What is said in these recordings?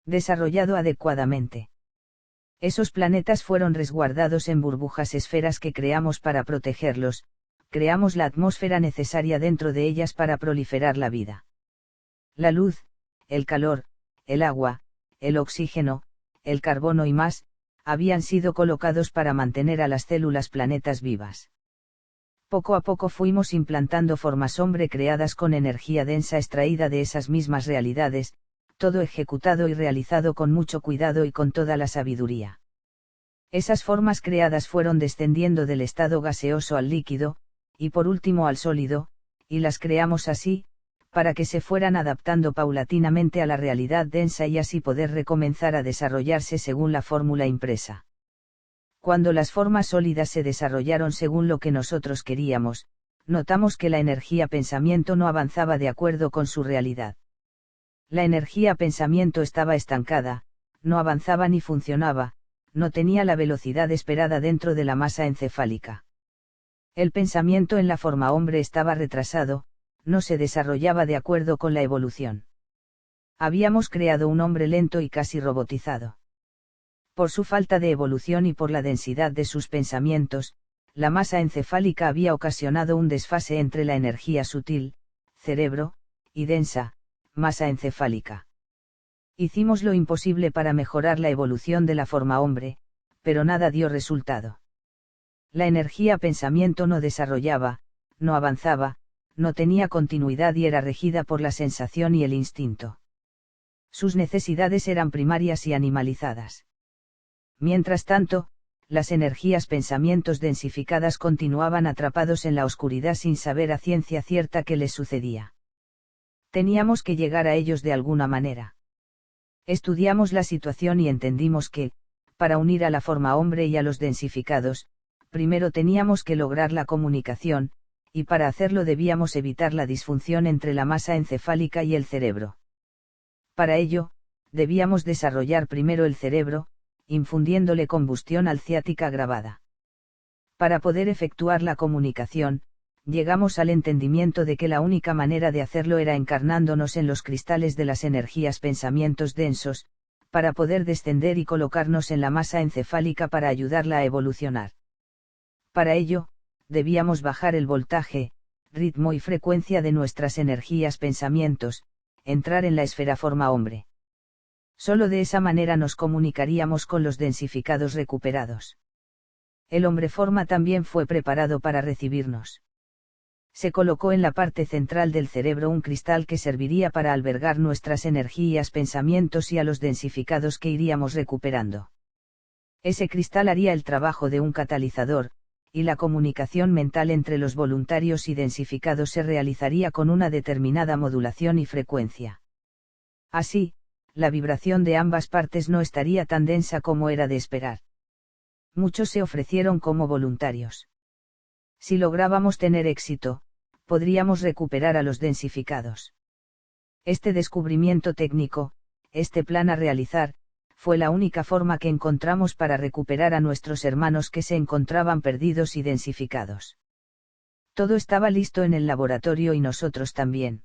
desarrollado adecuadamente. Esos planetas fueron resguardados en burbujas esferas que creamos para protegerlos, creamos la atmósfera necesaria dentro de ellas para proliferar la vida. La luz, el calor, el agua, el oxígeno, el carbono y más, habían sido colocados para mantener a las células planetas vivas. Poco a poco fuimos implantando formas hombre creadas con energía densa extraída de esas mismas realidades, todo ejecutado y realizado con mucho cuidado y con toda la sabiduría. Esas formas creadas fueron descendiendo del estado gaseoso al líquido, y por último al sólido, y las creamos así, para que se fueran adaptando paulatinamente a la realidad densa y así poder recomenzar a desarrollarse según la fórmula impresa. Cuando las formas sólidas se desarrollaron según lo que nosotros queríamos, notamos que la energía pensamiento no avanzaba de acuerdo con su realidad. La energía pensamiento estaba estancada, no avanzaba ni funcionaba, no tenía la velocidad esperada dentro de la masa encefálica. El pensamiento en la forma hombre estaba retrasado, no se desarrollaba de acuerdo con la evolución. Habíamos creado un hombre lento y casi robotizado. Por su falta de evolución y por la densidad de sus pensamientos, la masa encefálica había ocasionado un desfase entre la energía sutil, cerebro, y densa, masa encefálica. Hicimos lo imposible para mejorar la evolución de la forma hombre, pero nada dio resultado. La energía pensamiento no desarrollaba, no avanzaba, no tenía continuidad y era regida por la sensación y el instinto. Sus necesidades eran primarias y animalizadas. Mientras tanto, las energías pensamientos densificadas continuaban atrapados en la oscuridad sin saber a ciencia cierta qué les sucedía. Teníamos que llegar a ellos de alguna manera. Estudiamos la situación y entendimos que, para unir a la forma hombre y a los densificados, primero teníamos que lograr la comunicación, y para hacerlo debíamos evitar la disfunción entre la masa encefálica y el cerebro. Para ello, debíamos desarrollar primero el cerebro, infundiéndole combustión alciática grabada. Para poder efectuar la comunicación, llegamos al entendimiento de que la única manera de hacerlo era encarnándonos en los cristales de las energías pensamientos densos, para poder descender y colocarnos en la masa encefálica para ayudarla a evolucionar. Para ello, debíamos bajar el voltaje, ritmo y frecuencia de nuestras energías pensamientos, entrar en la esfera forma hombre. Solo de esa manera nos comunicaríamos con los densificados recuperados. El hombre forma también fue preparado para recibirnos. Se colocó en la parte central del cerebro un cristal que serviría para albergar nuestras energías pensamientos y a los densificados que iríamos recuperando. Ese cristal haría el trabajo de un catalizador, y la comunicación mental entre los voluntarios y densificados se realizaría con una determinada modulación y frecuencia. Así, la vibración de ambas partes no estaría tan densa como era de esperar. Muchos se ofrecieron como voluntarios. Si lográbamos tener éxito, podríamos recuperar a los densificados. Este descubrimiento técnico, este plan a realizar, fue la única forma que encontramos para recuperar a nuestros hermanos que se encontraban perdidos y densificados. Todo estaba listo en el laboratorio y nosotros también.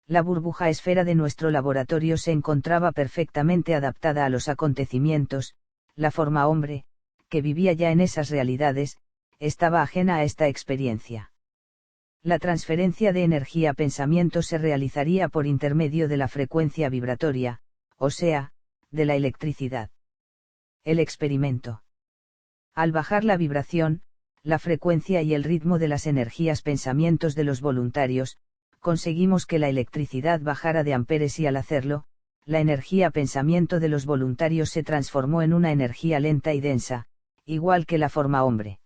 La burbuja esfera de nuestro laboratorio se encontraba perfectamente adaptada a los acontecimientos, la forma hombre, que vivía ya en esas realidades, estaba ajena a esta experiencia. La transferencia de energía-pensamiento se realizaría por intermedio de la frecuencia vibratoria, o sea, de la electricidad. El experimento. Al bajar la vibración, la frecuencia y el ritmo de las energías-pensamientos de los voluntarios, conseguimos que la electricidad bajara de amperes y al hacerlo, la energía-pensamiento de los voluntarios se transformó en una energía lenta y densa, igual que la forma hombre.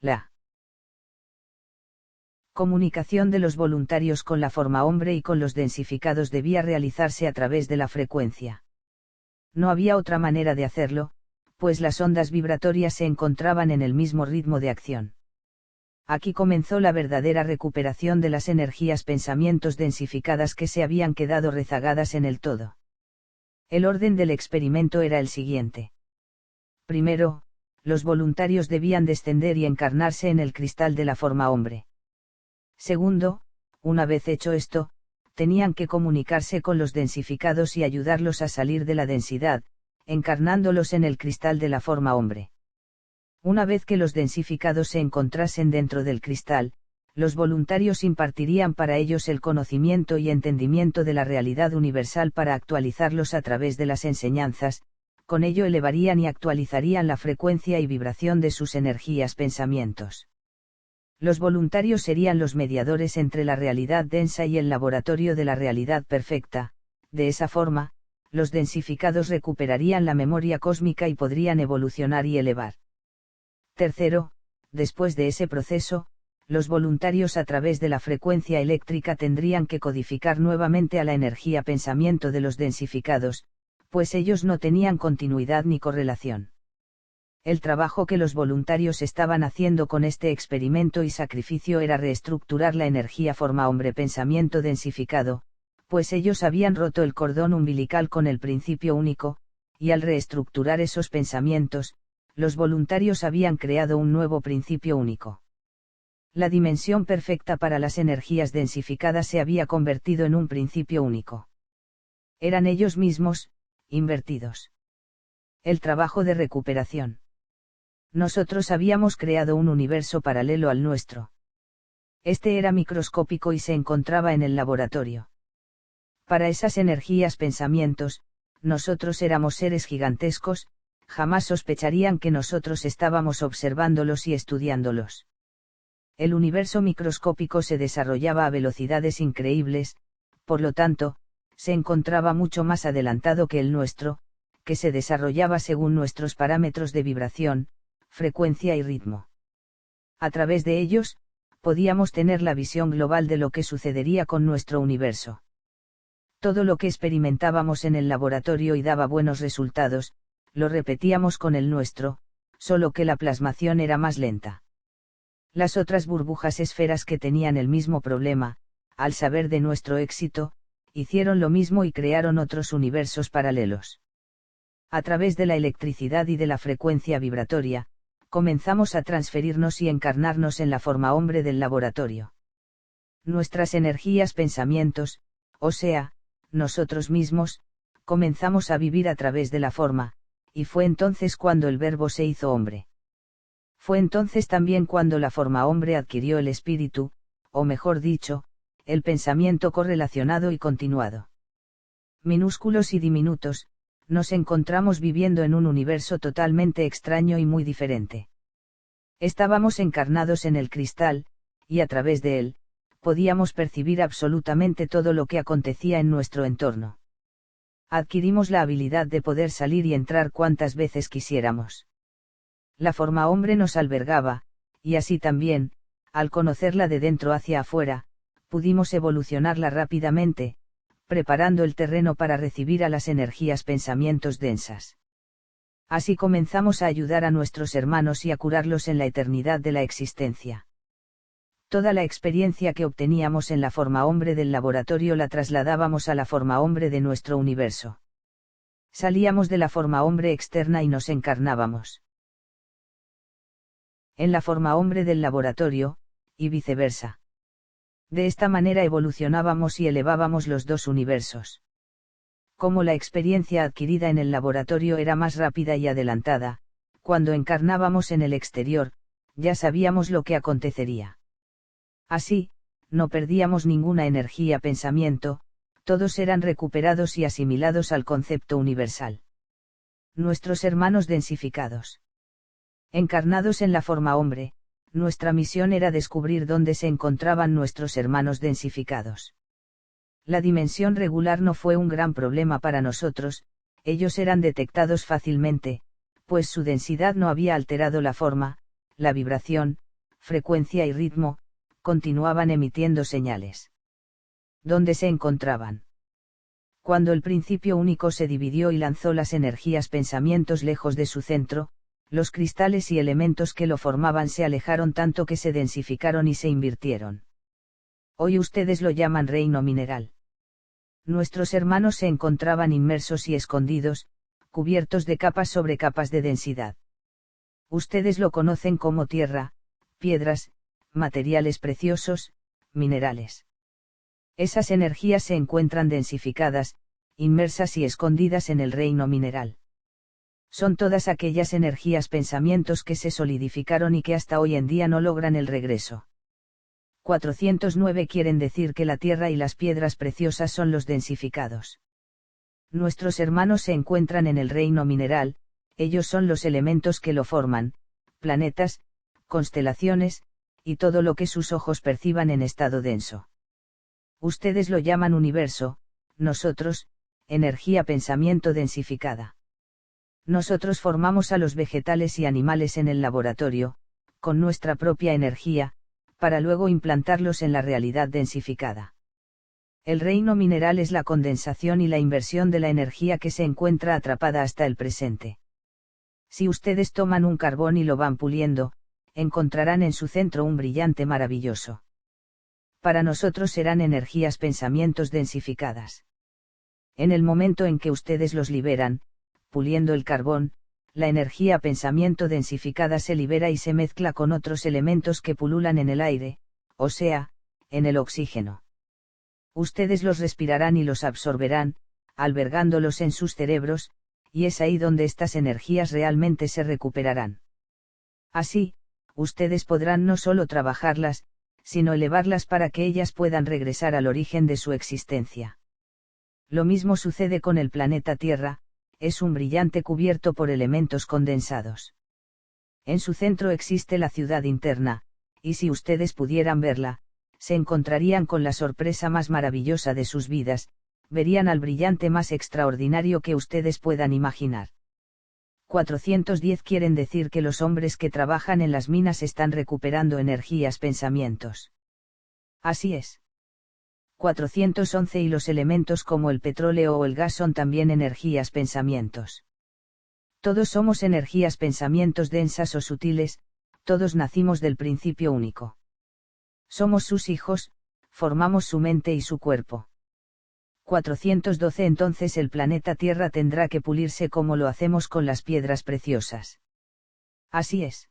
La comunicación de los voluntarios con la forma hombre y con los densificados debía realizarse a través de la frecuencia. No había otra manera de hacerlo, pues las ondas vibratorias se encontraban en el mismo ritmo de acción. Aquí comenzó la verdadera recuperación de las energías pensamientos densificadas que se habían quedado rezagadas en el todo. El orden del experimento era el siguiente. Primero, los voluntarios debían descender y encarnarse en el cristal de la forma hombre. Segundo, una vez hecho esto, tenían que comunicarse con los densificados y ayudarlos a salir de la densidad, encarnándolos en el cristal de la forma hombre. Una vez que los densificados se encontrasen dentro del cristal, los voluntarios impartirían para ellos el conocimiento y entendimiento de la realidad universal para actualizarlos a través de las enseñanzas, con ello elevarían y actualizarían la frecuencia y vibración de sus energías pensamientos. Los voluntarios serían los mediadores entre la realidad densa y el laboratorio de la realidad perfecta. De esa forma, los densificados recuperarían la memoria cósmica y podrían evolucionar y elevar. Tercero, después de ese proceso, los voluntarios a través de la frecuencia eléctrica tendrían que codificar nuevamente a la energía pensamiento de los densificados, pues ellos no tenían continuidad ni correlación. El trabajo que los voluntarios estaban haciendo con este experimento y sacrificio era reestructurar la energía forma hombre pensamiento densificado, pues ellos habían roto el cordón umbilical con el principio único, y al reestructurar esos pensamientos, los voluntarios habían creado un nuevo principio único. La dimensión perfecta para las energías densificadas se había convertido en un principio único. Eran ellos mismos, invertidos. El trabajo de recuperación. Nosotros habíamos creado un universo paralelo al nuestro. Este era microscópico y se encontraba en el laboratorio. Para esas energías pensamientos, nosotros éramos seres gigantescos, jamás sospecharían que nosotros estábamos observándolos y estudiándolos. El universo microscópico se desarrollaba a velocidades increíbles, por lo tanto, se encontraba mucho más adelantado que el nuestro, que se desarrollaba según nuestros parámetros de vibración, frecuencia y ritmo. A través de ellos, podíamos tener la visión global de lo que sucedería con nuestro universo. Todo lo que experimentábamos en el laboratorio y daba buenos resultados, lo repetíamos con el nuestro, solo que la plasmación era más lenta. Las otras burbujas esferas que tenían el mismo problema, al saber de nuestro éxito, hicieron lo mismo y crearon otros universos paralelos. A través de la electricidad y de la frecuencia vibratoria, comenzamos a transferirnos y encarnarnos en la forma hombre del laboratorio. Nuestras energías pensamientos, o sea, nosotros mismos, comenzamos a vivir a través de la forma, y fue entonces cuando el Verbo se hizo hombre. Fue entonces también cuando la forma hombre adquirió el espíritu, o mejor dicho, el pensamiento correlacionado y continuado. Minúsculos y diminutos, nos encontramos viviendo en un universo totalmente extraño y muy diferente. Estábamos encarnados en el cristal, y a través de él, podíamos percibir absolutamente todo lo que acontecía en nuestro entorno. Adquirimos la habilidad de poder salir y entrar cuantas veces quisiéramos. La forma hombre nos albergaba, y así también, al conocerla de dentro hacia afuera, pudimos evolucionarla rápidamente, preparando el terreno para recibir a las energías pensamientos densas. Así comenzamos a ayudar a nuestros hermanos y a curarlos en la eternidad de la existencia. Toda la experiencia que obteníamos en la forma hombre del laboratorio la trasladábamos a la forma hombre de nuestro universo. Salíamos de la forma hombre externa y nos encarnábamos en la forma hombre del laboratorio, y viceversa. De esta manera evolucionábamos y elevábamos los dos universos. Como la experiencia adquirida en el laboratorio era más rápida y adelantada, cuando encarnábamos en el exterior, ya sabíamos lo que acontecería. Así, no perdíamos ninguna energía pensamiento, todos eran recuperados y asimilados al concepto universal. Nuestros hermanos densificados. Encarnados en la forma hombre, nuestra misión era descubrir dónde se encontraban nuestros hermanos densificados. La dimensión regular no fue un gran problema para nosotros, ellos eran detectados fácilmente, pues su densidad no había alterado la forma, la vibración, frecuencia y ritmo, continuaban emitiendo señales. ¿Dónde se encontraban? Cuando el principio único se dividió y lanzó las energías pensamientos lejos de su centro, los cristales y elementos que lo formaban se alejaron tanto que se densificaron y se invirtieron. Hoy ustedes lo llaman reino mineral. Nuestros hermanos se encontraban inmersos y escondidos, cubiertos de capas sobre capas de densidad. Ustedes lo conocen como tierra, piedras, materiales preciosos, minerales. Esas energías se encuentran densificadas, inmersas y escondidas en el reino mineral. Son todas aquellas energías pensamientos que se solidificaron y que hasta hoy en día no logran el regreso. 409 quieren decir que la tierra y las piedras preciosas son los densificados. Nuestros hermanos se encuentran en el reino mineral, ellos son los elementos que lo forman, planetas, constelaciones, y todo lo que sus ojos perciban en estado denso. Ustedes lo llaman universo, nosotros, energía pensamiento densificada. Nosotros formamos a los vegetales y animales en el laboratorio, con nuestra propia energía, para luego implantarlos en la realidad densificada. El reino mineral es la condensación y la inversión de la energía que se encuentra atrapada hasta el presente. Si ustedes toman un carbón y lo van puliendo, encontrarán en su centro un brillante maravilloso. Para nosotros serán energías pensamientos densificadas. En el momento en que ustedes los liberan, puliendo el carbón, la energía pensamiento densificada se libera y se mezcla con otros elementos que pululan en el aire, o sea, en el oxígeno. Ustedes los respirarán y los absorberán, albergándolos en sus cerebros, y es ahí donde estas energías realmente se recuperarán. Así, ustedes podrán no solo trabajarlas, sino elevarlas para que ellas puedan regresar al origen de su existencia. Lo mismo sucede con el planeta Tierra, es un brillante cubierto por elementos condensados. En su centro existe la ciudad interna, y si ustedes pudieran verla, se encontrarían con la sorpresa más maravillosa de sus vidas, verían al brillante más extraordinario que ustedes puedan imaginar. 410 quieren decir que los hombres que trabajan en las minas están recuperando energías pensamientos. Así es. 411 y los elementos como el petróleo o el gas son también energías pensamientos. Todos somos energías pensamientos densas o sutiles, todos nacimos del principio único. Somos sus hijos, formamos su mente y su cuerpo. 412 Entonces el planeta Tierra tendrá que pulirse como lo hacemos con las piedras preciosas. Así es.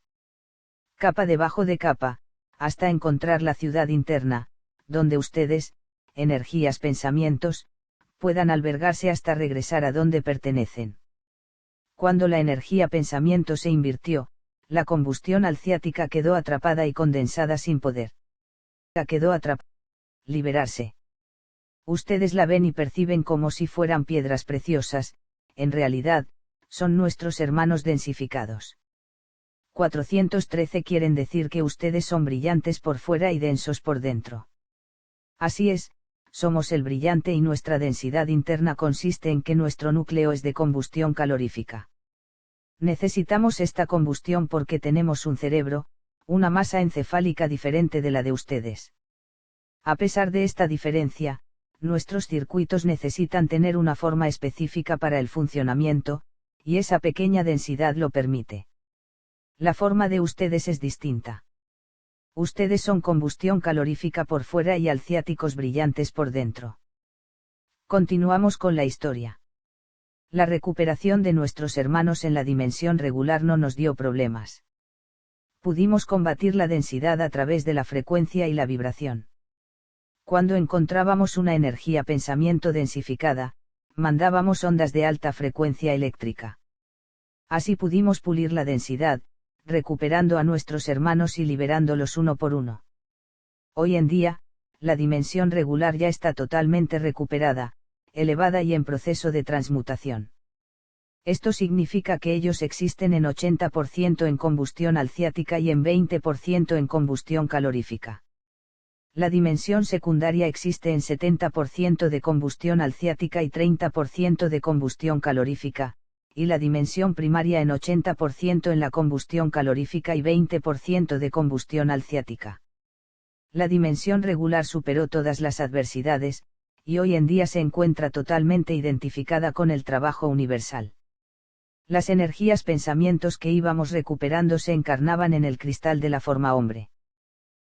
Capa debajo de capa, hasta encontrar la ciudad interna, donde ustedes, energías pensamientos, puedan albergarse hasta regresar a donde pertenecen. Cuando la energía pensamiento se invirtió, la combustión alciática quedó atrapada y condensada sin poder. Quedó atrapada. Liberarse. Ustedes la ven y perciben como si fueran piedras preciosas, en realidad, son nuestros hermanos densificados. 413 quieren decir que ustedes son brillantes por fuera y densos por dentro. Así es, somos el brillante y nuestra densidad interna consiste en que nuestro núcleo es de combustión calorífica. Necesitamos esta combustión porque tenemos un cerebro, una masa encefálica diferente de la de ustedes. A pesar de esta diferencia, nuestros circuitos necesitan tener una forma específica para el funcionamiento, y esa pequeña densidad lo permite. La forma de ustedes es distinta. Ustedes son combustión calorífica por fuera y alciáticos brillantes por dentro. Continuamos con la historia. La recuperación de nuestros hermanos en la dimensión regular no nos dio problemas. Pudimos combatir la densidad a través de la frecuencia y la vibración. Cuando encontrábamos una energía pensamiento densificada, mandábamos ondas de alta frecuencia eléctrica. Así pudimos pulir la densidad, recuperando a nuestros hermanos y liberándolos uno por uno. Hoy en día, la dimensión regular ya está totalmente recuperada, elevada y en proceso de transmutación. Esto significa que ellos existen en 80% en combustión alciática y en 20% en combustión calorífica. La dimensión secundaria existe en 70% de combustión alciática y 30% de combustión calorífica, y la dimensión primaria en 80% en la combustión calorífica y 20% de combustión alciática. La dimensión regular superó todas las adversidades, y hoy en día se encuentra totalmente identificada con el trabajo universal. Las energías pensamientos que íbamos recuperando se encarnaban en el cristal de la forma hombre.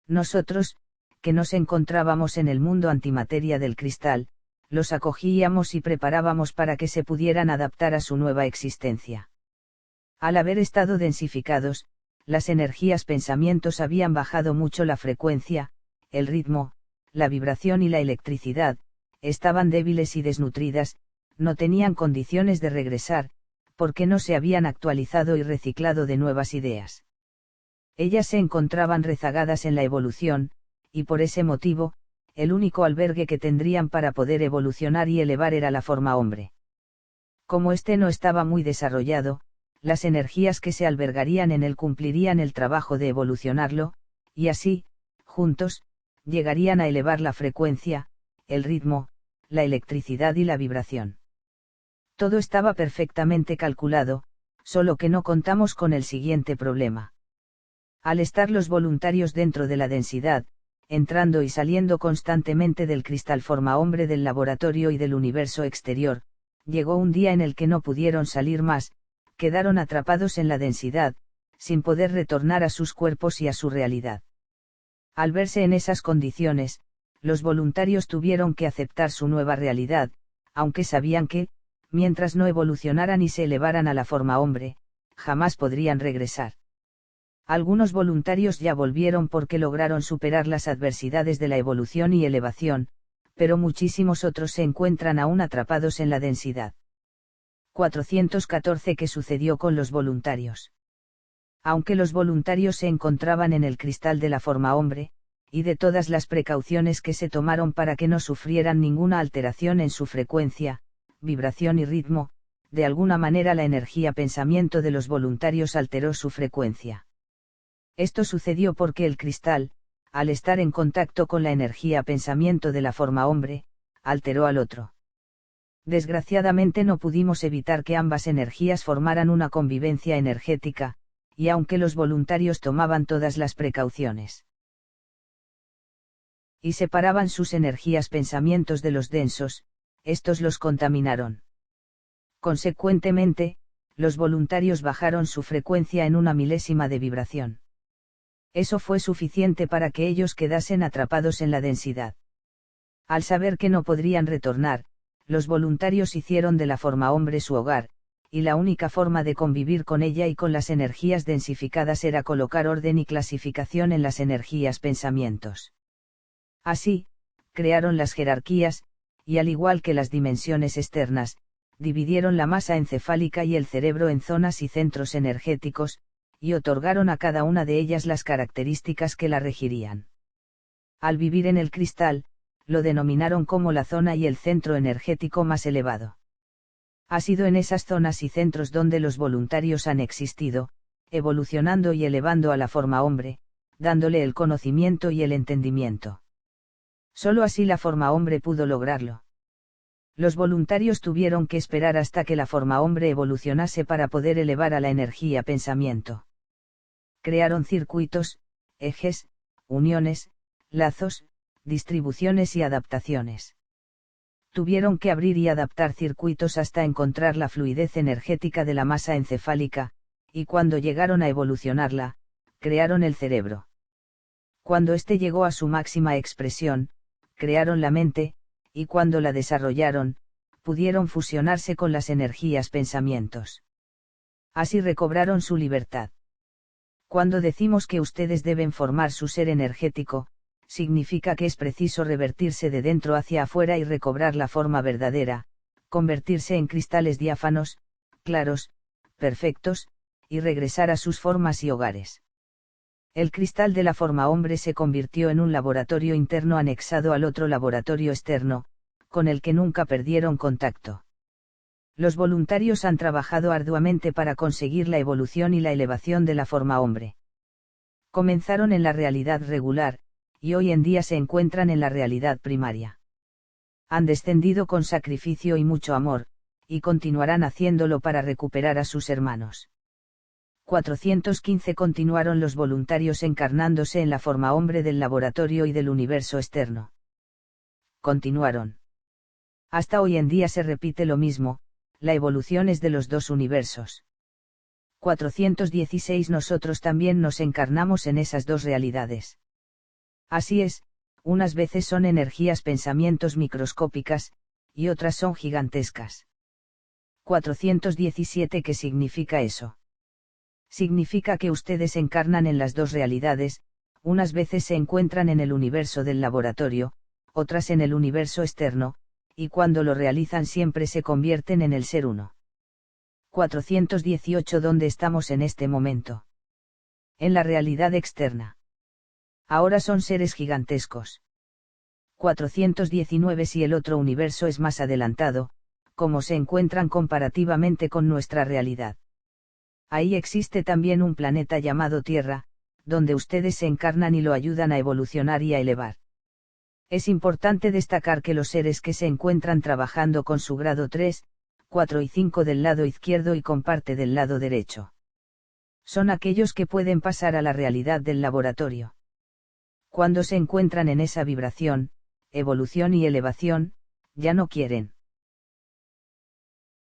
Nosotros, que nos encontrábamos en el mundo antimateria del cristal, los acogíamos y preparábamos para que se pudieran adaptar a su nueva existencia. Al haber estado densificados, las energías pensamientos habían bajado mucho la frecuencia, el ritmo, la vibración y la electricidad, estaban débiles y desnutridas, no tenían condiciones de regresar, porque no se habían actualizado y reciclado de nuevas ideas. Ellas se encontraban rezagadas en la evolución, y por ese motivo, el único albergue que tendrían para poder evolucionar y elevar era la forma hombre. Como éste no estaba muy desarrollado, las energías que se albergarían en él cumplirían el trabajo de evolucionarlo, y así, juntos, llegarían a elevar la frecuencia, el ritmo, la electricidad y la vibración. Todo estaba perfectamente calculado, solo que no contamos con el siguiente problema. Al estar los voluntarios dentro de la densidad, entrando y saliendo constantemente del cristal forma hombre del laboratorio y del universo exterior, llegó un día en el que no pudieron salir más, quedaron atrapados en la densidad, sin poder retornar a sus cuerpos y a su realidad. Al verse en esas condiciones, los voluntarios tuvieron que aceptar su nueva realidad, aunque sabían que, mientras no evolucionaran y se elevaran a la forma hombre, jamás podrían regresar. Algunos voluntarios ya volvieron porque lograron superar las adversidades de la evolución y elevación, pero muchísimos otros se encuentran aún atrapados en la densidad. 414 ¿Qué sucedió con los voluntarios? Aunque los voluntarios se encontraban en el cristal de la forma hombre, y de todas las precauciones que se tomaron para que no sufrieran ninguna alteración en su frecuencia, vibración y ritmo, de alguna manera la energía pensamiento de los voluntarios alteró su frecuencia. Esto sucedió porque el cristal, al estar en contacto con la energía pensamiento de la forma hombre, alteró al otro. Desgraciadamente no pudimos evitar que ambas energías formaran una convivencia energética, y aunque los voluntarios tomaban todas las precauciones y separaban sus energías pensamientos de los densos, estos los contaminaron. Consecuentemente, los voluntarios bajaron su frecuencia en una milésima de vibración. Eso fue suficiente para que ellos quedasen atrapados en la densidad. Al saber que no podrían retornar, los voluntarios hicieron de la forma hombre su hogar, y la única forma de convivir con ella y con las energías densificadas era colocar orden y clasificación en las energías pensamientos. Así, crearon las jerarquías, y al igual que las dimensiones externas, dividieron la masa encefálica y el cerebro en zonas y centros energéticos, y otorgaron a cada una de ellas las características que la regirían. Al vivir en el cristal, lo denominaron como la zona y el centro energético más elevado. Ha sido en esas zonas y centros donde los voluntarios han existido, evolucionando y elevando a la forma hombre, dándole el conocimiento y el entendimiento. Solo así la forma hombre pudo lograrlo. Los voluntarios tuvieron que esperar hasta que la forma hombre evolucionase para poder elevar a la energía pensamiento. Crearon circuitos, ejes, uniones, lazos, distribuciones y adaptaciones. Tuvieron que abrir y adaptar circuitos hasta encontrar la fluidez energética de la masa encefálica, y cuando llegaron a evolucionarla, crearon el cerebro. Cuando éste llegó a su máxima expresión, crearon la mente, y cuando la desarrollaron, pudieron fusionarse con las energías pensamientos. Así recobraron su libertad. Cuando decimos que ustedes deben formar su ser energético, significa que es preciso revertirse de dentro hacia afuera y recobrar la forma verdadera, convertirse en cristales diáfanos, claros, perfectos, y regresar a sus formas y hogares. El cristal de la forma hombre se convirtió en un laboratorio interno anexado al otro laboratorio externo, con el que nunca perdieron contacto. Los voluntarios han trabajado arduamente para conseguir la evolución y la elevación de la forma hombre. Comenzaron en la realidad regular, y hoy en día se encuentran en la realidad primaria. Han descendido con sacrificio y mucho amor, y continuarán haciéndolo para recuperar a sus hermanos. 415 Continuaron los voluntarios encarnándose en la forma hombre del laboratorio y del universo externo. Continuaron. Hasta hoy en día se repite lo mismo, la evolución es de los dos universos. 416 Nosotros también nos encarnamos en esas dos realidades. Así es, unas veces son energías pensamientos microscópicas, y otras son gigantescas. 417 ¿Qué significa eso? Significa que ustedes encarnan en las dos realidades, unas veces se encuentran en el universo del laboratorio, otras en el universo externo, y cuando lo realizan siempre se convierten en el ser uno. 418 ¿Dónde estamos en este momento? En la realidad externa. Ahora son seres gigantescos. 419 Si el otro universo es más adelantado, ¿cómo se encuentran comparativamente con nuestra realidad? Ahí existe también un planeta llamado Tierra, donde ustedes se encarnan y lo ayudan a evolucionar y a elevar. Es importante destacar que los seres que se encuentran trabajando con su grado 3, 4 y 5 del lado izquierdo y con parte del lado derecho, son aquellos que pueden pasar a la realidad del laboratorio. Cuando se encuentran en esa vibración, evolución y elevación, ya no quieren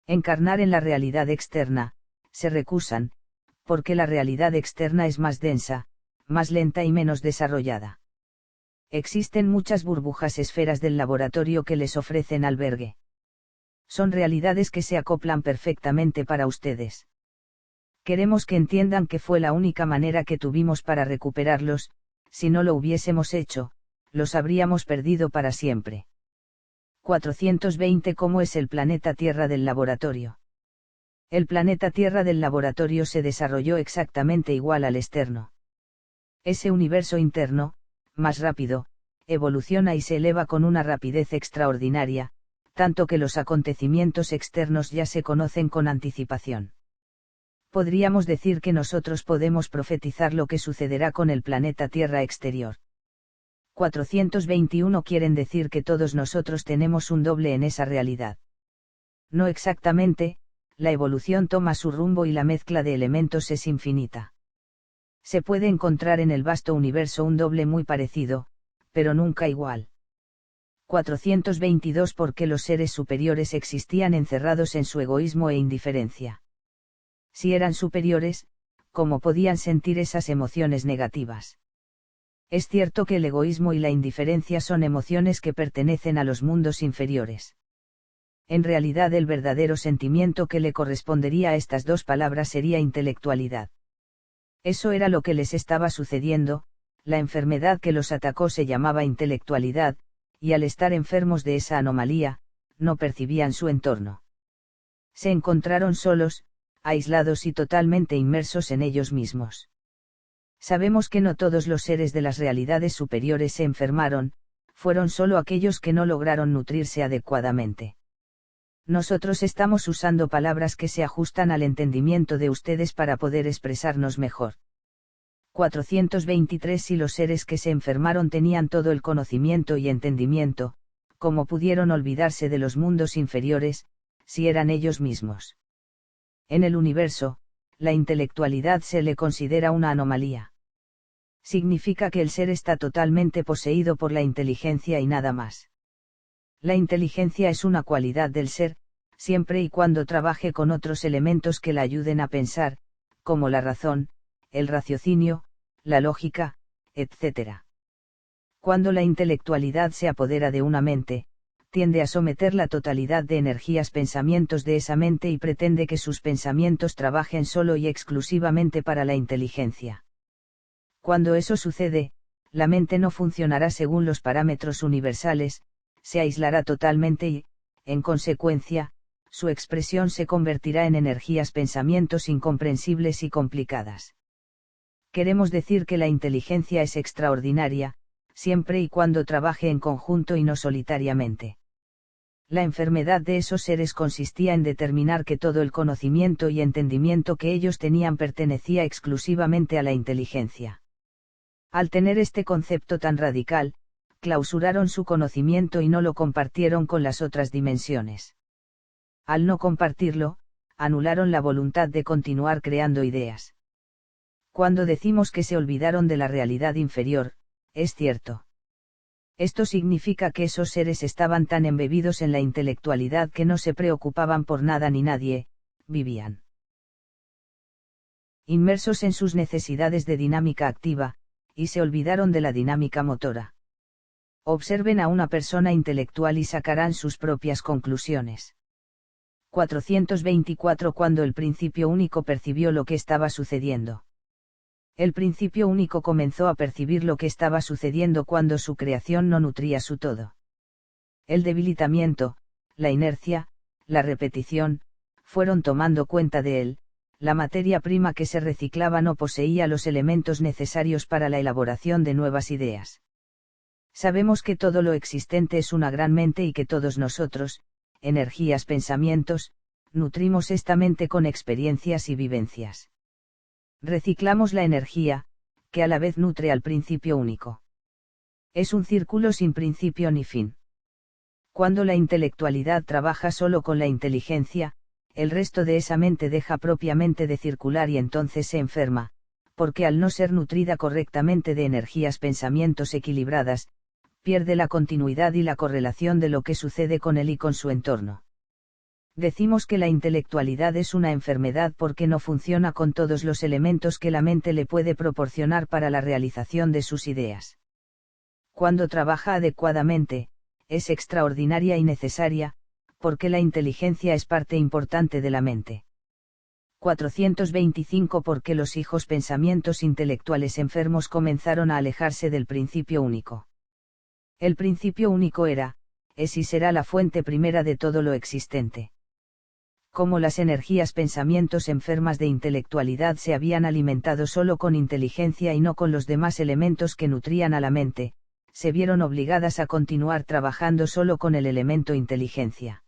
encarnar en la realidad externa, se recusan, porque la realidad externa es más densa, más lenta y menos desarrollada. Existen muchas burbujas esferas del laboratorio que les ofrecen albergue. Son realidades que se acoplan perfectamente para ustedes. Queremos que entiendan que fue la única manera que tuvimos para recuperarlos, si no lo hubiésemos hecho, los habríamos perdido para siempre. 420 ¿Cómo es el planeta Tierra del laboratorio? El planeta Tierra del laboratorio se desarrolló exactamente igual al externo. Ese universo interno, más rápido, evoluciona y se eleva con una rapidez extraordinaria, tanto que los acontecimientos externos ya se conocen con anticipación. Podríamos decir que nosotros podemos profetizar lo que sucederá con el planeta Tierra exterior. 421 Quieren decir que todos nosotros tenemos un doble en esa realidad. No exactamente, la evolución toma su rumbo y la mezcla de elementos es infinita. Se puede encontrar en el vasto universo un doble muy parecido, pero nunca igual. 422 ¿Por qué los seres superiores existían encerrados en su egoísmo e indiferencia? Si eran superiores, ¿cómo podían sentir esas emociones negativas? Es cierto que el egoísmo y la indiferencia son emociones que pertenecen a los mundos inferiores. En realidad el verdadero sentimiento que le correspondería a estas dos palabras sería intelectualidad. Eso era lo que les estaba sucediendo, la enfermedad que los atacó se llamaba intelectualidad, y al estar enfermos de esa anomalía, no percibían su entorno. Se encontraron solos, aislados y totalmente inmersos en ellos mismos. Sabemos que no todos los seres de las realidades superiores se enfermaron, fueron solo aquellos que no lograron nutrirse adecuadamente. Nosotros estamos usando palabras que se ajustan al entendimiento de ustedes para poder expresarnos mejor. 423 Si los seres que se enfermaron tenían todo el conocimiento y entendimiento, ¿cómo pudieron olvidarse de los mundos inferiores, si eran ellos mismos? En el universo, la intelectualidad se le considera una anomalía. Significa que el ser está totalmente poseído por la inteligencia y nada más. La inteligencia es una cualidad del ser, siempre y cuando trabaje con otros elementos que la ayuden a pensar, como la razón, el raciocinio, la lógica, etc. Cuando la intelectualidad se apodera de una mente, tiende a someter la totalidad de energías pensamientos de esa mente y pretende que sus pensamientos trabajen solo y exclusivamente para la inteligencia. Cuando eso sucede, la mente no funcionará según los parámetros universales, se aislará totalmente y, en consecuencia, su expresión se convertirá en energías pensamientos incomprensibles y complicadas. Queremos decir que la inteligencia es extraordinaria, siempre y cuando trabaje en conjunto y no solitariamente. La enfermedad de esos seres consistía en determinar que todo el conocimiento y entendimiento que ellos tenían pertenecía exclusivamente a la inteligencia. Al tener este concepto tan radical, clausuraron su conocimiento y no lo compartieron con las otras dimensiones. Al no compartirlo, anularon la voluntad de continuar creando ideas. Cuando decimos que se olvidaron de la realidad inferior, es cierto. Esto significa que esos seres estaban tan embebidos en la intelectualidad que no se preocupaban por nada ni nadie, vivían inmersos en sus necesidades de dinámica activa, y se olvidaron de la dinámica motora. Observen a una persona intelectual y sacarán sus propias conclusiones. 424 Cuando el principio único percibió lo que estaba sucediendo. El principio único comenzó a percibir lo que estaba sucediendo cuando su creación no nutría su todo. El debilitamiento, la inercia, la repetición, fueron tomando cuenta de él. La materia prima que se reciclaba no poseía los elementos necesarios para la elaboración de nuevas ideas. Sabemos que todo lo existente es una gran mente y que todos nosotros, energías, pensamientos, nutrimos esta mente con experiencias y vivencias. Reciclamos la energía, que a la vez nutre al principio único. Es un círculo sin principio ni fin. Cuando la intelectualidad trabaja solo con la inteligencia, el resto de esa mente deja propiamente de circular y entonces se enferma, porque al no ser nutrida correctamente de energías pensamientos equilibradas, pierde la continuidad y la correlación de lo que sucede con él y con su entorno. Decimos que la intelectualidad es una enfermedad porque no funciona con todos los elementos que la mente le puede proporcionar para la realización de sus ideas. Cuando trabaja adecuadamente, es extraordinaria y necesaria, porque la inteligencia es parte importante de la mente. 425 Porque los hijos pensamientos intelectuales enfermos comenzaron a alejarse del principio único. El principio único era, es y será la fuente primera de todo lo existente. Como las energías pensamientos enfermas de intelectualidad se habían alimentado solo con inteligencia y no con los demás elementos que nutrían a la mente, se vieron obligadas a continuar trabajando solo con el elemento inteligencia.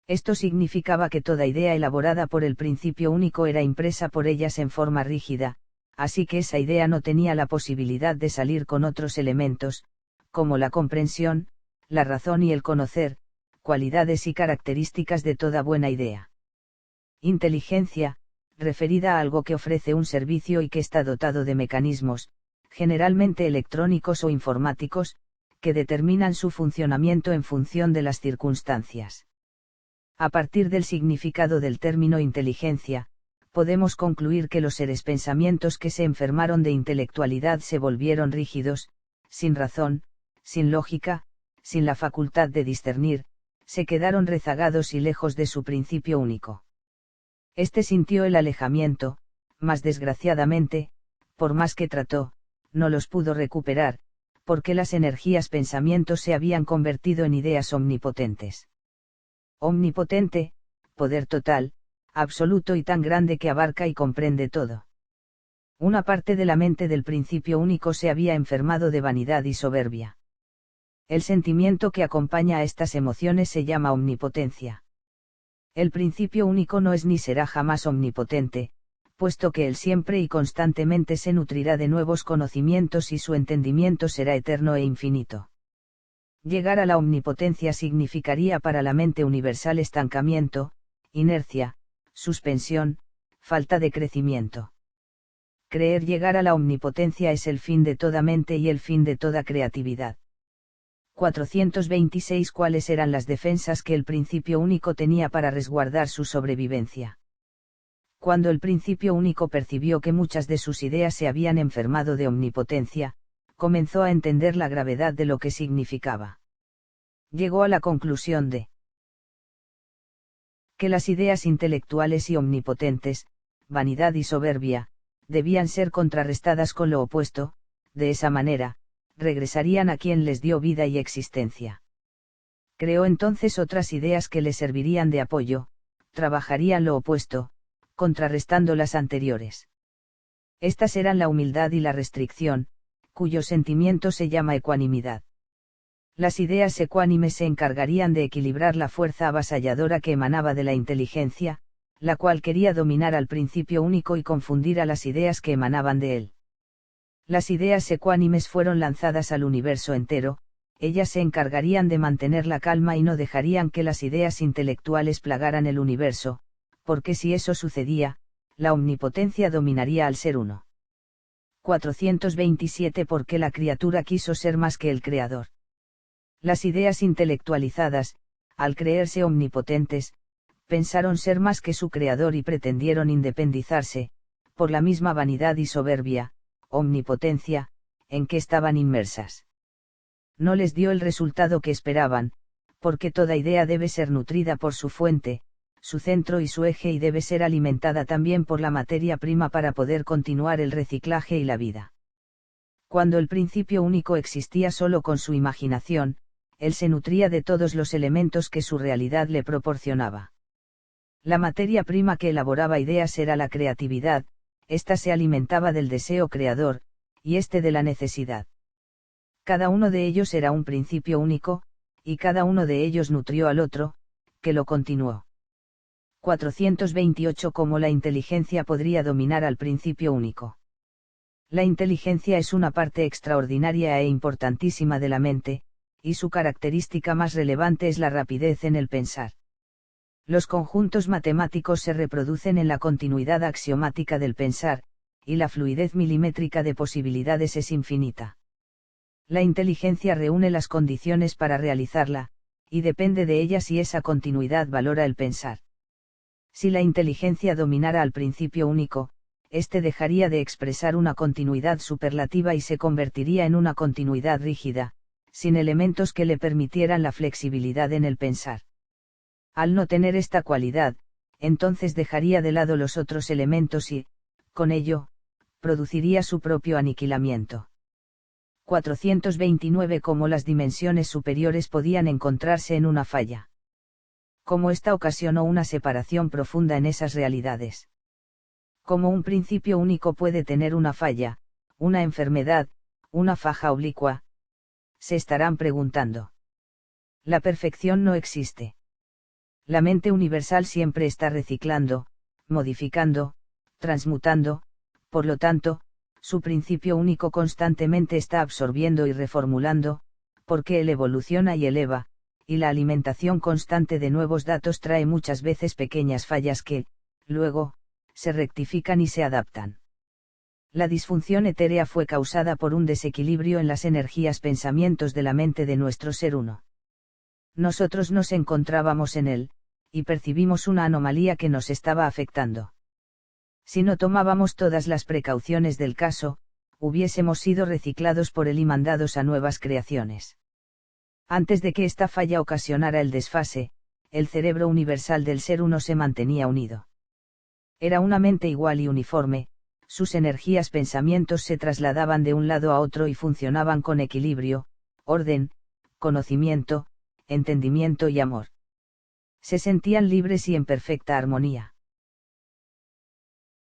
Esto significaba que toda idea elaborada por el principio único era impresa por ellas en forma rígida, así que esa idea no tenía la posibilidad de salir con otros elementos, como la comprensión, la razón y el conocer, cualidades y características de toda buena idea. Inteligencia, referida a algo que ofrece un servicio y que está dotado de mecanismos, generalmente electrónicos o informáticos, que determinan su funcionamiento en función de las circunstancias. A partir del significado del término inteligencia, podemos concluir que los seres pensamientos que se enfermaron de intelectualidad se volvieron rígidos, sin razón, sin lógica, sin la facultad de discernir, se quedaron rezagados y lejos de su principio único. Este sintió el alejamiento, mas desgraciadamente, por más que trató, no los pudo recuperar, porque las energías pensamientos se habían convertido en ideas omnipotentes. Omnipotente, poder total, absoluto y tan grande que abarca y comprende todo. Una parte de la mente del principio único se había enfermado de vanidad y soberbia. El sentimiento que acompaña a estas emociones se llama omnipotencia. El principio único no es ni será jamás omnipotente, puesto que él siempre y constantemente se nutrirá de nuevos conocimientos y su entendimiento será eterno e infinito. Llegar a la omnipotencia significaría para la mente universal estancamiento, inercia, suspensión, falta de crecimiento. Creer llegar a la omnipotencia es el fin de toda mente y el fin de toda creatividad. 426 ¿Cuáles eran las defensas que el principio único tenía para resguardar su sobrevivencia? Cuando el principio único percibió que muchas de sus ideas se habían enfermado de omnipotencia, comenzó a entender la gravedad de lo que significaba. Llegó a la conclusión de que las ideas intelectuales y omnipotentes, vanidad y soberbia, debían ser contrarrestadas con lo opuesto, de esa manera, regresarían a quien les dio vida y existencia. Creó entonces otras ideas que le servirían de apoyo, trabajarían lo opuesto, contrarrestando las anteriores. Estas eran la humildad y la restricción, cuyo sentimiento se llama ecuanimidad. Las ideas ecuánimes se encargarían de equilibrar la fuerza avasalladora que emanaba de la inteligencia, la cual quería dominar al principio único y confundir a las ideas que emanaban de él. Las ideas ecuánimes fueron lanzadas al universo entero, ellas se encargarían de mantener la calma y no dejarían que las ideas intelectuales plagaran el universo, porque si eso sucedía, la omnipotencia dominaría al ser uno. 427 Porque la criatura quiso ser más que el creador. Las ideas intelectualizadas, al creerse omnipotentes, pensaron ser más que su creador y pretendieron independizarse, por la misma vanidad y soberbia, omnipotencia, en que estaban inmersas. No les dio el resultado que esperaban, porque toda idea debe ser nutrida por su fuente, su centro y su eje, y debe ser alimentada también por la materia prima para poder continuar el reciclaje y la vida. Cuando el principio único existía solo con su imaginación, él se nutría de todos los elementos que su realidad le proporcionaba. La materia prima que elaboraba ideas era la creatividad, ésta se alimentaba del deseo creador, y éste de la necesidad. Cada uno de ellos era un principio único, y cada uno de ellos nutrió al otro, que lo continuó. 428. ¿Cómo la inteligencia podría dominar al principio único? La inteligencia es una parte extraordinaria e importantísima de la mente, y su característica más relevante es la rapidez en el pensar. Los conjuntos matemáticos se reproducen en la continuidad axiomática del pensar, y la fluidez milimétrica de posibilidades es infinita. La inteligencia reúne las condiciones para realizarla, y depende de ella si esa continuidad valora el pensar. Si la inteligencia dominara al principio único, éste dejaría de expresar una continuidad superlativa y se convertiría en una continuidad rígida, sin elementos que le permitieran la flexibilidad en el pensar. Al no tener esta cualidad, entonces dejaría de lado los otros elementos y, con ello, produciría su propio aniquilamiento. 429. ¿Cómo las dimensiones superiores podían encontrarse en una falla? ¿Cómo esta ocasionó una separación profunda en esas realidades? ¿Cómo un principio único puede tener una falla, una enfermedad, una faja oblicua? Se estarán preguntando. La perfección no existe. La mente universal siempre está reciclando, modificando, transmutando, por lo tanto, su principio único constantemente está absorbiendo y reformulando, porque él evoluciona y eleva, y la alimentación constante de nuevos datos trae muchas veces pequeñas fallas que, luego, se rectifican y se adaptan. La disfunción etérea fue causada por un desequilibrio en las energías pensamientos de la mente de nuestro ser uno. Nosotros nos encontrábamos en él, y percibimos una anomalía que nos estaba afectando. Si no tomábamos todas las precauciones del caso, hubiésemos sido reciclados por él y mandados a nuevas creaciones. Antes de que esta falla ocasionara el desfase, el cerebro universal del ser uno se mantenía unido. Era una mente igual y uniforme, sus energías pensamientos se trasladaban de un lado a otro y funcionaban con equilibrio, orden, conocimiento, entendimiento y amor. Se sentían libres y en perfecta armonía.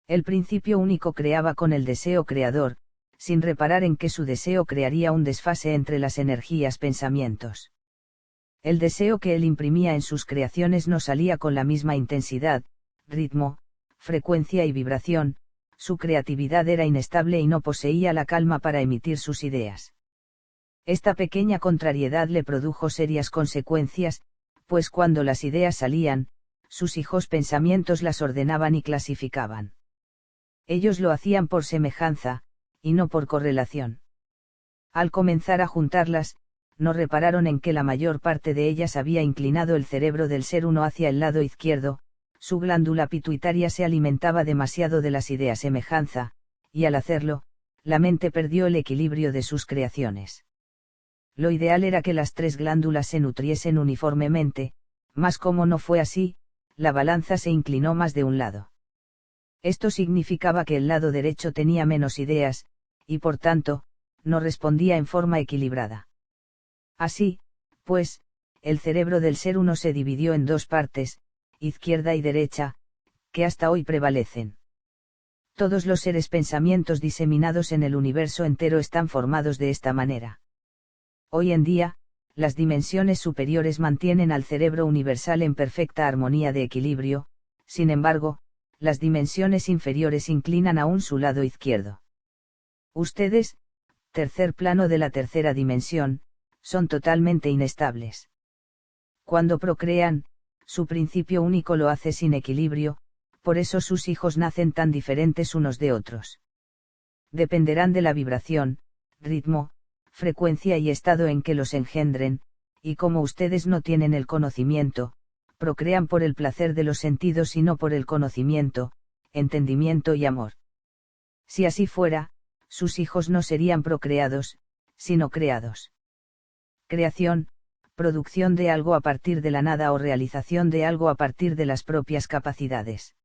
El principio único creaba con el deseo creador, sin reparar en que su deseo crearía un desfase entre las energías pensamientos. El deseo que él imprimía en sus creaciones no salía con la misma intensidad, ritmo, frecuencia y vibración, su creatividad era inestable y no poseía la calma para emitir sus ideas. Esta pequeña contrariedad le produjo serias consecuencias, pues cuando las ideas salían, sus hijos pensamientos las ordenaban y clasificaban. Ellos lo hacían por semejanza, y no por correlación. Al comenzar a juntarlas, no repararon en que la mayor parte de ellas había inclinado el cerebro del ser uno hacia el lado izquierdo, su glándula pituitaria se alimentaba demasiado de las ideas semejanza, y al hacerlo, la mente perdió el equilibrio de sus creaciones. Lo ideal era que las tres glándulas se nutriesen uniformemente, mas como no fue así, la balanza se inclinó más de un lado. Esto significaba que el lado derecho tenía menos ideas, y por tanto, no respondía en forma equilibrada. Así, pues, el cerebro del ser uno se dividió en dos partes, izquierda y derecha, que hasta hoy prevalecen. Todos los seres pensamientos diseminados en el universo entero están formados de esta manera. Hoy en día, las dimensiones superiores mantienen al cerebro universal en perfecta armonía de equilibrio, sin embargo, las dimensiones inferiores inclinan aún su lado izquierdo. Ustedes, tercer plano de la tercera dimensión, son totalmente inestables. Cuando procrean, su principio único lo hace sin equilibrio, por eso sus hijos nacen tan diferentes unos de otros. Dependerán de la vibración, ritmo, frecuencia y estado en que los engendren, y como ustedes no tienen el conocimiento, procrean por el placer de los sentidos y no por el conocimiento, entendimiento y amor. Si así fuera, sus hijos no serían procreados, sino creados. Creación, producción de algo a partir de la nada o realización de algo a partir de las propias capacidades.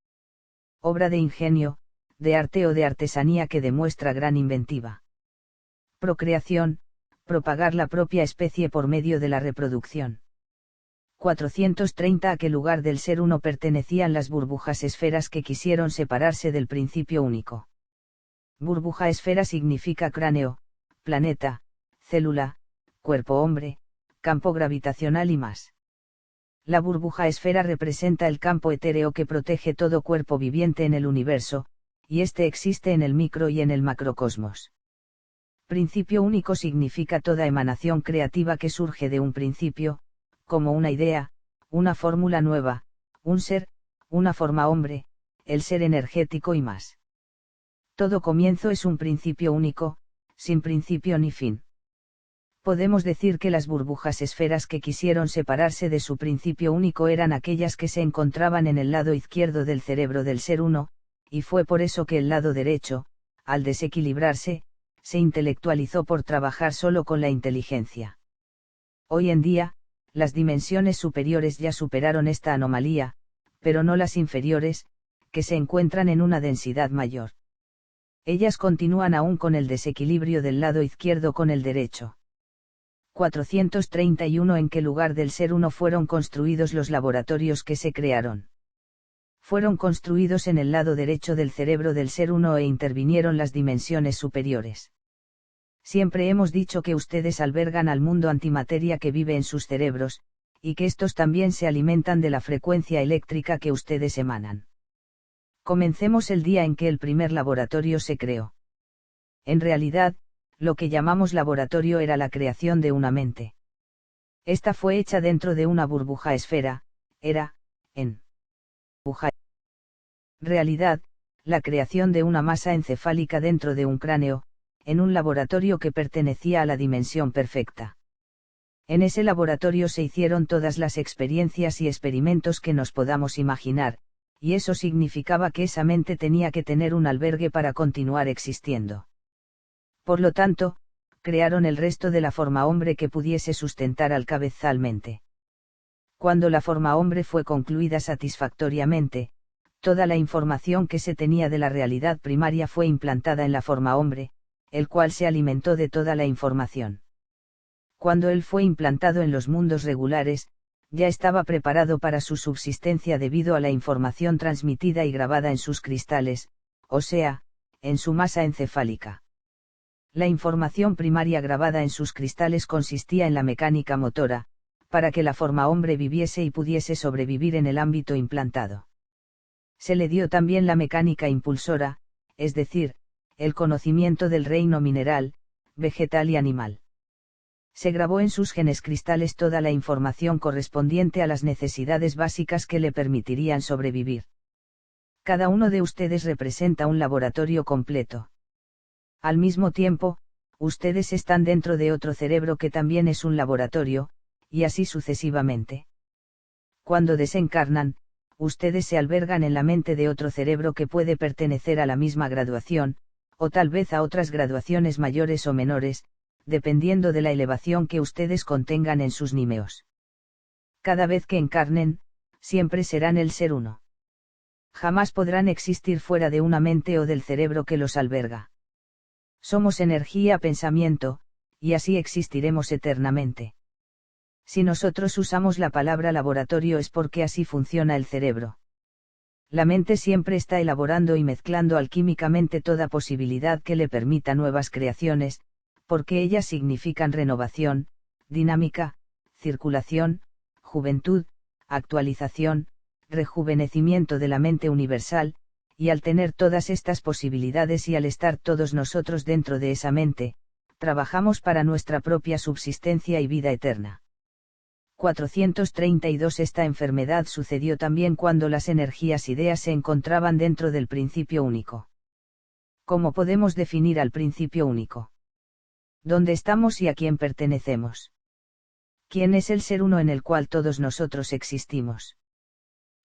Obra de ingenio, de arte o de artesanía que demuestra gran inventiva. Procreación, propagar la propia especie por medio de la reproducción. 430 ¿A qué lugar del ser uno pertenecían las burbujas esferas que quisieron separarse del principio único? Burbuja esfera significa cráneo, planeta, célula, cuerpo hombre, campo gravitacional y más. La burbuja esfera representa el campo etéreo que protege todo cuerpo viviente en el universo, y este existe en el micro y en el macrocosmos. Principio único significa toda emanación creativa que surge de un principio, como una idea, una fórmula nueva, un ser, una forma hombre, el ser energético y más. Todo comienzo es un principio único, sin principio ni fin. Podemos decir que las burbujas esferas que quisieron separarse de su principio único eran aquellas que se encontraban en el lado izquierdo del cerebro del ser uno, y fue por eso que el lado derecho, al desequilibrarse, se intelectualizó por trabajar solo con la inteligencia. Hoy en día, las dimensiones superiores ya superaron esta anomalía, pero no las inferiores, que se encuentran en una densidad mayor. Ellas continúan aún con el desequilibrio del lado izquierdo con el derecho. 431 ¿En qué lugar del ser uno fueron construidos los laboratorios que se crearon? Fueron construidos en el lado derecho del cerebro del ser uno e intervinieron las dimensiones superiores. Siempre hemos dicho que ustedes albergan al mundo antimateria que vive en sus cerebros, y que estos también se alimentan de la frecuencia eléctrica que ustedes emanan. Comencemos el día en que el primer laboratorio se creó. En realidad, lo que llamamos laboratorio era la creación de una mente. Esta fue hecha dentro de una burbuja esfera, era, en burbuja. Realidad, la creación de una masa encefálica dentro de un cráneo, en un laboratorio que pertenecía a la dimensión perfecta. En ese laboratorio se hicieron todas las experiencias y experimentos que nos podamos imaginar, y eso significaba que esa mente tenía que tener un albergue para continuar existiendo. Por lo tanto, crearon el resto de la forma hombre que pudiese sustentar al cabezalmente. Cuando la forma hombre fue concluida satisfactoriamente, toda la información que se tenía de la realidad primaria fue implantada en la forma hombre, el cual se alimentó de toda la información. Cuando él fue implantado en los mundos regulares, ya estaba preparado para su subsistencia debido a la información transmitida y grabada en sus cristales, o sea, en su masa encefálica. La información primaria grabada en sus cristales consistía en la mecánica motora, para que la forma hombre viviese y pudiese sobrevivir en el ámbito implantado. Se le dio también la mecánica impulsora, es decir, el conocimiento del reino mineral, vegetal y animal. Se grabó en sus genes cristales toda la información correspondiente a las necesidades básicas que le permitirían sobrevivir. Cada uno de ustedes representa un laboratorio completo. Al mismo tiempo, ustedes están dentro de otro cerebro que también es un laboratorio, y así sucesivamente. Cuando desencarnan, ustedes se albergan en la mente de otro cerebro que puede pertenecer a la misma graduación, o tal vez a otras graduaciones mayores o menores, dependiendo de la elevación que ustedes contengan en sus nímeos. Cada vez que encarnen, siempre serán el ser uno. Jamás podrán existir fuera de una mente o del cerebro que los alberga. Somos energía, pensamiento, y así existiremos eternamente. Si nosotros usamos la palabra laboratorio es porque así funciona el cerebro. La mente siempre está elaborando y mezclando alquímicamente toda posibilidad que le permita nuevas creaciones, porque ellas significan renovación, dinámica, circulación, juventud, actualización, rejuvenecimiento de la mente universal, y al tener todas estas posibilidades y al estar todos nosotros dentro de esa mente, trabajamos para nuestra propia subsistencia y vida eterna. 432 Esta enfermedad sucedió también cuando las energías ideas se encontraban dentro del principio único. ¿Cómo podemos definir al principio único? ¿Dónde estamos y a quién pertenecemos? ¿Quién es el ser uno en el cual todos nosotros existimos?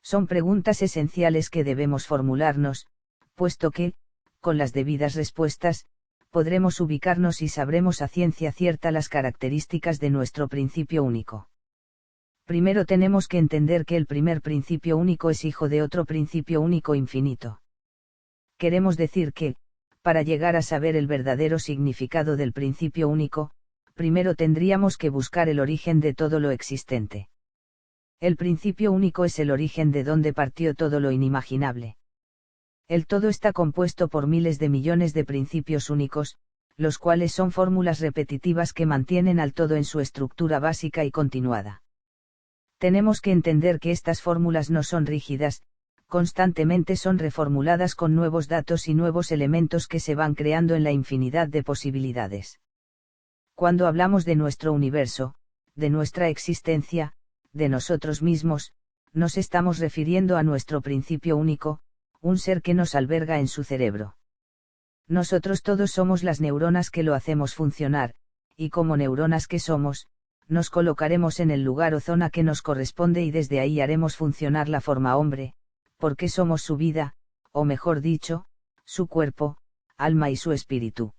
Son preguntas esenciales que debemos formularnos, puesto que, con las debidas respuestas, podremos ubicarnos y sabremos a ciencia cierta las características de nuestro principio único. Primero tenemos que entender que el primer principio único es hijo de otro principio único infinito. Queremos decir que, para llegar a saber el verdadero significado del principio único, primero tendríamos que buscar el origen de todo lo existente. El principio único es el origen de donde partió todo lo inimaginable. El todo está compuesto por miles de millones de principios únicos, los cuales son fórmulas repetitivas que mantienen al todo en su estructura básica y continuada. Tenemos que entender que estas fórmulas no son rígidas, constantemente son reformuladas con nuevos datos y nuevos elementos que se van creando en la infinidad de posibilidades. Cuando hablamos de nuestro universo, de nuestra existencia, de nosotros mismos, nos estamos refiriendo a nuestro principio único, un ser que nos alberga en su cerebro. Nosotros todos somos las neuronas que lo hacemos funcionar, y como neuronas que somos, nos colocaremos en el lugar o zona que nos corresponde y desde ahí haremos funcionar la forma hombre, porque somos su vida, o mejor dicho, su cuerpo, alma y su espíritu.